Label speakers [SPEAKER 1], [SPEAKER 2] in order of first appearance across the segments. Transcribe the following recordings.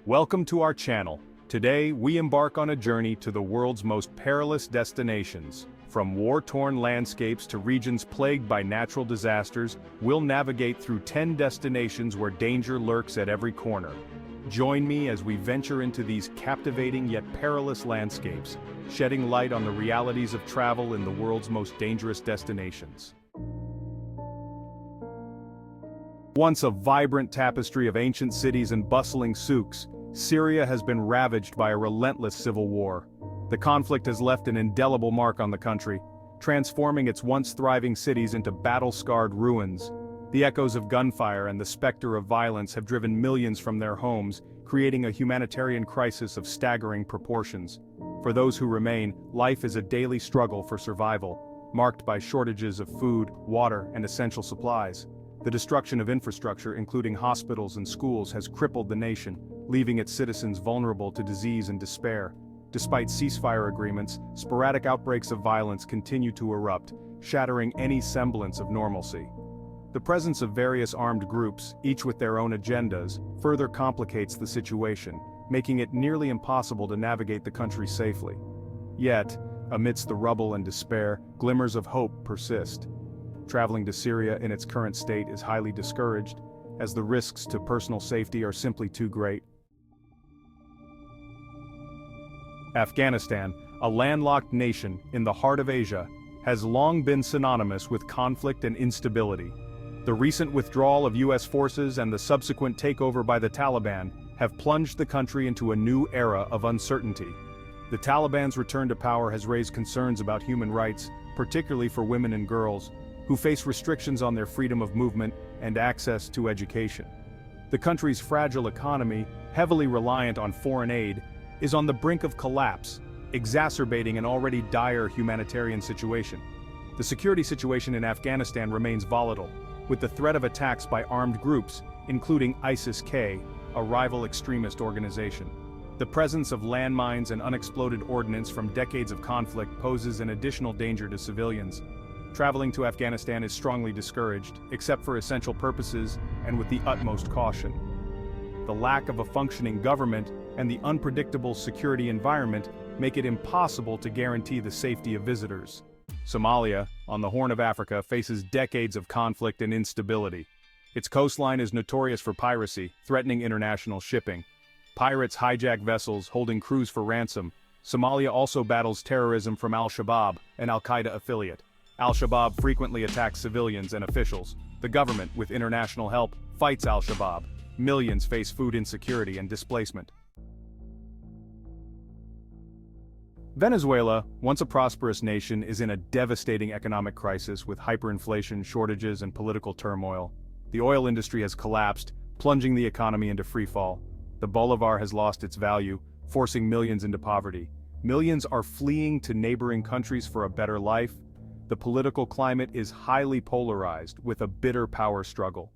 [SPEAKER 1] Welcome to our channel. Today, we embark on a journey to the world's most perilous destinations. From war-torn landscapes to regions plagued by natural disasters, we'll navigate through 10 destinations where danger lurks at every corner. Join me as we venture into these captivating yet perilous landscapes, shedding light on the realities of travel in the world's most dangerous destinations. Once a vibrant tapestry of ancient cities and bustling souks, Syria has been ravaged by a relentless civil war. The conflict has left an indelible mark on the country, transforming its once thriving cities into battle-scarred ruins. The echoes of gunfire and the specter of violence have driven millions from their homes, creating a humanitarian crisis of staggering proportions. For those who remain, life is a daily struggle for survival, marked by shortages of food, water, and essential supplies. The destruction of infrastructure, including hospitals and schools, has crippled the nation, leaving its citizens vulnerable to disease and despair. Despite ceasefire agreements, sporadic outbreaks of violence continue to erupt, shattering any semblance of normalcy. The presence of various armed groups, each with their own agendas, further complicates the situation, making it nearly impossible to navigate the country safely. Yet, amidst the rubble and despair, glimmers of hope persist. Traveling to Syria in its current state is highly discouraged, as the risks to personal safety are simply too great. Afghanistan, a landlocked nation in the heart of Asia, has long been synonymous with conflict and instability. The recent withdrawal of U.S. forces and the subsequent takeover by the Taliban have plunged the country into a new era of uncertainty. The Taliban's return to power has raised concerns about human rights, particularly for women and girls, who face restrictions on their freedom of movement and access to education. The country's fragile economy, heavily reliant on foreign aid, is on the brink of collapse, exacerbating an already dire humanitarian situation. The security situation in Afghanistan remains volatile, with the threat of attacks by armed groups, including ISIS-K, a rival extremist organization. The presence of landmines and unexploded ordnance from decades of conflict poses an additional danger to civilians. Traveling to Afghanistan is strongly discouraged, except for essential purposes and with the utmost caution. The lack of a functioning government and the unpredictable security environment make it impossible to guarantee the safety of visitors. Somalia, on the Horn of Africa, faces decades of conflict and instability. Its coastline is notorious for piracy, threatening international shipping. Pirates hijack vessels, holding crews for ransom. Somalia also battles terrorism from Al-Shabaab, an Al-Qaeda affiliate. Al-Shabaab frequently attacks civilians and officials. The government, with international help, fights Al-Shabaab. Millions face food insecurity and displacement. Venezuela, once a prosperous nation, is in a devastating economic crisis with hyperinflation, shortages, and political turmoil. The oil industry has collapsed, plunging the economy into freefall. The bolivar has lost its value, forcing millions into poverty. Millions are fleeing to neighboring countries for a better life. The political climate is highly polarized, with a bitter power struggle.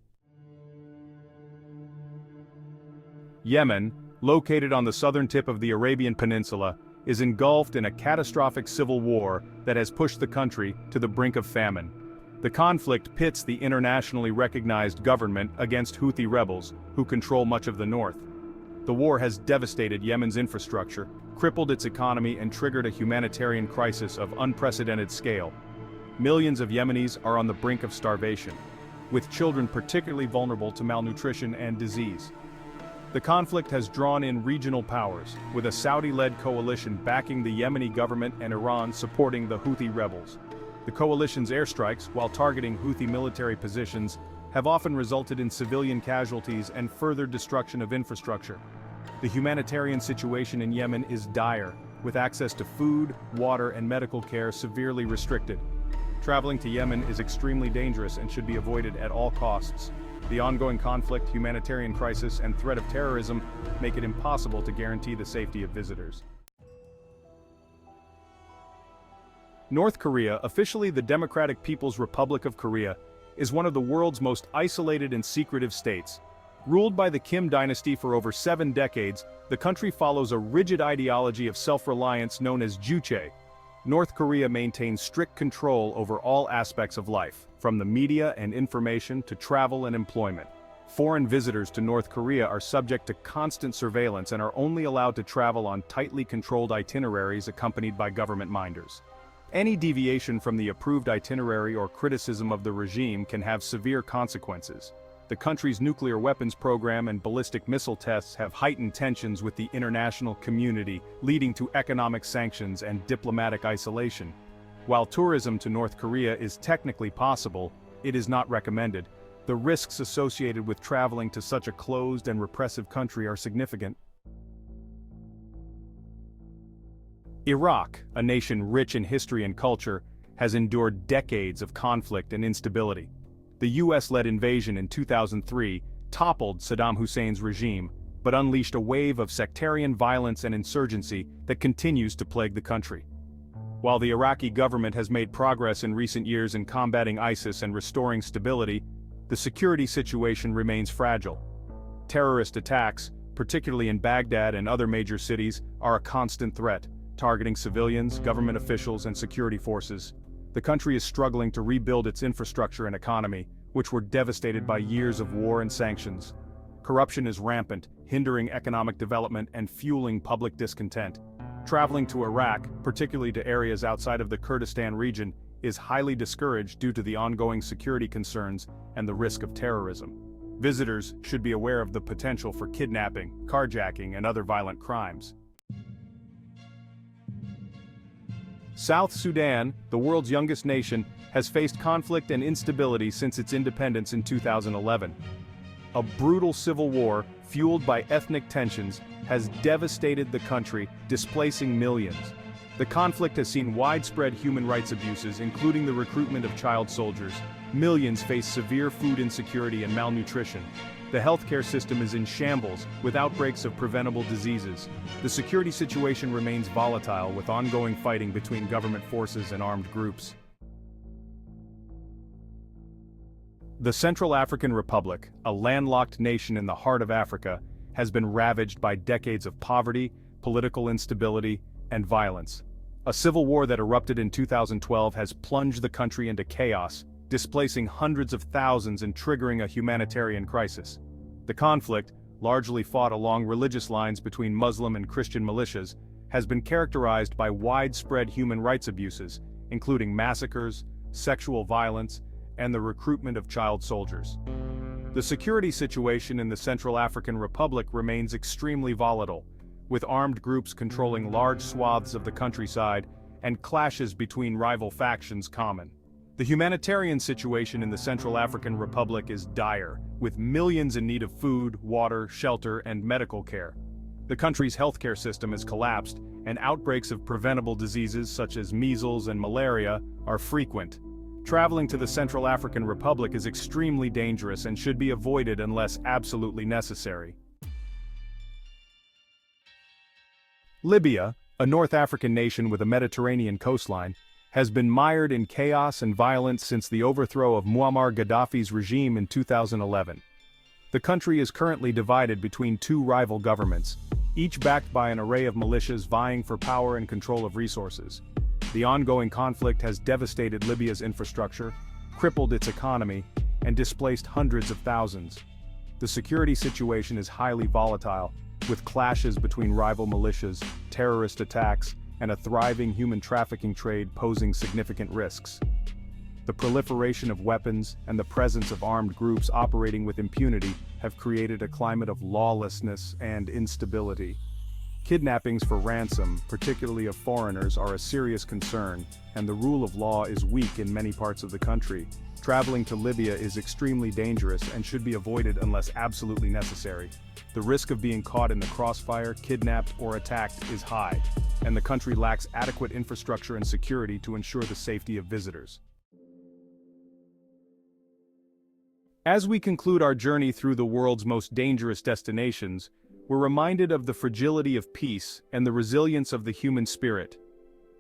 [SPEAKER 1] Yemen, located on the southern tip of the Arabian Peninsula, is engulfed in a catastrophic civil war that has pushed the country to the brink of famine. The conflict pits the internationally recognized government against Houthi rebels, who control much of the north. The war has devastated Yemen's infrastructure, crippled its economy, and triggered a humanitarian crisis of unprecedented scale. Millions of Yemenis are on the brink of starvation, with children particularly vulnerable to malnutrition and disease. The conflict has drawn in regional powers, with a Saudi-led coalition backing the Yemeni government and Iran supporting the Houthi rebels. The coalition's airstrikes, while targeting Houthi military positions, have often resulted in civilian casualties and further destruction of infrastructure. The humanitarian situation in Yemen is dire, with access to food, water, and medical care severely restricted. Traveling to Yemen is extremely dangerous and should be avoided at all costs. The ongoing conflict, humanitarian crisis, and threat of terrorism make it impossible to guarantee the safety of visitors. North Korea, officially the Democratic People's Republic of Korea, is one of the world's most isolated and secretive states. Ruled by the Kim dynasty for over 7 decades, the country follows a rigid ideology of self-reliance known as Juche. North Korea maintains strict control over all aspects of life, from the media and information to travel and employment. Foreign visitors to North Korea are subject to constant surveillance and are only allowed to travel on tightly controlled itineraries accompanied by government minders. Any deviation from the approved itinerary or criticism of the regime can have severe consequences. The country's nuclear weapons program and ballistic missile tests have heightened tensions with the international community, leading to economic sanctions and diplomatic isolation. While tourism to North Korea is technically possible, it is not recommended. The risks associated with traveling to such a closed and repressive country are significant. Iraq, a nation rich in history and culture, has endured decades of conflict and instability. The US-led invasion in 2003 toppled Saddam Hussein's regime, but unleashed a wave of sectarian violence and insurgency that continues to plague the country. While the Iraqi government has made progress in recent years in combating ISIS and restoring stability, the security situation remains fragile. Terrorist attacks, particularly in Baghdad and other major cities, are a constant threat, targeting civilians, government officials, and security forces. The country is struggling to rebuild its infrastructure and economy, which were devastated by years of war and sanctions. Corruption is rampant, hindering economic development and fueling public discontent. Traveling to Iraq, particularly to areas outside of the Kurdistan region, is highly discouraged due to the ongoing security concerns and the risk of terrorism. Visitors should be aware of the potential for kidnapping, carjacking, and other violent crimes. South Sudan, the world's youngest nation, has faced conflict and instability since its independence in 2011. A brutal civil war, fueled by ethnic tensions, has devastated the country, displacing millions. The conflict has seen widespread human rights abuses, including the recruitment of child soldiers. Millions face severe food insecurity and malnutrition. The healthcare system is in shambles, with outbreaks of preventable diseases. The security situation remains volatile, with ongoing fighting between government forces and armed groups. The Central African Republic, a landlocked nation in the heart of Africa, has been ravaged by decades of poverty, political instability, and violence. A civil war that erupted in 2012 has plunged the country into chaos, displacing hundreds of thousands and triggering a humanitarian crisis. The conflict, largely fought along religious lines between Muslim and Christian militias, has been characterized by widespread human rights abuses, including massacres, sexual violence, and the recruitment of child soldiers. The security situation in the Central African Republic remains extremely volatile, with armed groups controlling large swaths of the countryside and clashes between rival factions common. The humanitarian situation in the Central African Republic is dire, with millions in need of food, water, shelter, and medical care. The country's healthcare system has collapsed, and outbreaks of preventable diseases such as measles and malaria are frequent. Traveling to the Central African Republic is extremely dangerous and should be avoided unless absolutely necessary. Libya, a North African nation with a Mediterranean coastline, has been mired in chaos and violence since the overthrow of Muammar Gaddafi's regime in 2011. The country is currently divided between two rival governments, each backed by an array of militias vying for power and control of resources. The ongoing conflict has devastated Libya's infrastructure, crippled its economy, and displaced hundreds of thousands. The security situation is highly volatile, with clashes between rival militias, terrorist attacks, and a thriving human trafficking trade posing significant risks. The proliferation of weapons and the presence of armed groups operating with impunity have created a climate of lawlessness and instability. Kidnappings for ransom, particularly of foreigners, are a serious concern, and the rule of law is weak in many parts of the country. Traveling to Libya is extremely dangerous and should be avoided unless absolutely necessary. The risk of being caught in the crossfire, kidnapped, or attacked is high, and the country lacks adequate infrastructure and security to ensure the safety of visitors. As we conclude our journey through the world's most dangerous destinations, we're reminded of the fragility of peace and the resilience of the human spirit.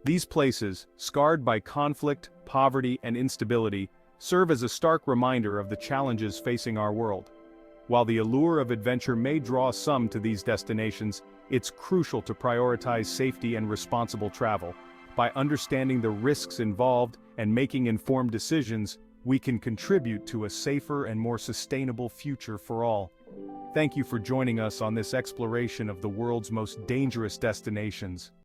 [SPEAKER 1] These places, scarred by conflict, poverty, and instability, serve as a stark reminder of the challenges facing our world. While the allure of adventure may draw some to these destinations, it's crucial to prioritize safety and responsible travel. By understanding the risks involved and making informed decisions, we can contribute to a safer and more sustainable future for all. Thank you for joining us on this exploration of the world's most dangerous destinations.